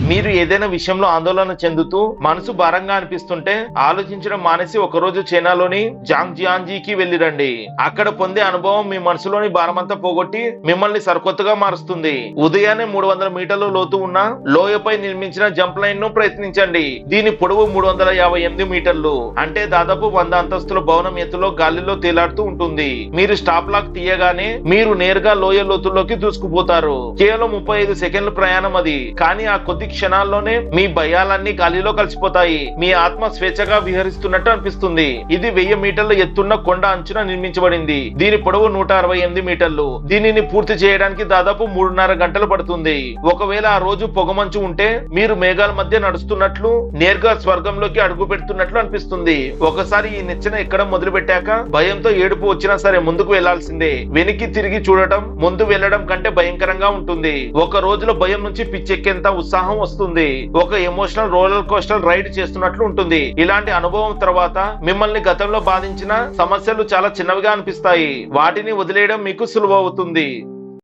మీరు ఏదైనా విషయంలో ఆందోళన చెందుతూ మనసు భారంగా అనిపిస్తుంటే ఆలోచించడం మానేసి ఒకరోజు చైనాలోని జాంగ్జియాంజీకి వెళ్లిరండి. అక్కడ పొందే అనుభవం మీ మనసులోని భారమంతా పోగొట్టి మిమ్మల్ని సరికొత్తగా మారుస్తుంది. ఉదయాన్నే 300 మీటర్ల లోతు ఉన్న లోయపై నిర్మించిన జంప్ లైన్ ను ప్రయత్నించండి. దీని పొడవు 358 మీటర్లు, అంటే దాదాపు 100 అంతస్తుల భవనం ఎత్తులో గాలిలో తేలాడుతూ ఉంటుంది. మీరు స్టాప్ లాక్ తీయగానే మీరు నేరుగా లోయ లోతుల్లోకి దూసుకుపోతారు. కేవలం 35 సెకండ్ల ప్రయాణం అది. కానీ ఆ కొద్ది క్షణాల్లోనే మీ భయాలన్నీ గాలిలో కలిసిపోతాయి. మీ ఆత్మ స్వేచ్ఛగా విహరిస్తున్నట్టు అనిపిస్తుంది. ఇది 1000 మీటర్ల ఎత్తున్న కొండ అంచున నిర్మించబడింది. దీని పొడవు 168 మీటర్లు. దీనిని పూర్తి చేయడానికి దాదాపు 3.5 గంటలు పడుతుంది. ఒకవేళ ఆ రోజు పొగమంచు ఉంటే మీరు మేఘాల మధ్య నడుస్తున్నట్లు, నేరుగా స్వర్గంలోకి అడుగు పెడుతున్నట్లు అనిపిస్తుంది. ఒకసారి ఈ నిచ్చెన ఎక్కడం మొదలు పెట్టాక భయంతో ఏడుపు వచ్చినా సరే ముందుకు వెళ్లాల్సిందే. వెనక్కి తిరిగి చూడటం ముందు వెళ్లడం కంటే భయంకరంగా ఉంటుంది. ఒక రోజులో భయం నుంచి పిచ్చెక్కేంత ఉత్సాహం వస్తుంది. ఒక ఎమోషనల్ రోలర్ కోస్టర్ రైడ్ చేస్తున్నట్లు ఉంటుంది. ఇలాంటి అనుభవం తర్వాత మిమ్మల్ని గతంలో బాధించిన సమస్యలు చాలా చిన్నవిగా అనిపిస్తాయి. వాటిని వదిలేయడం మీకు సులువవుతుంది.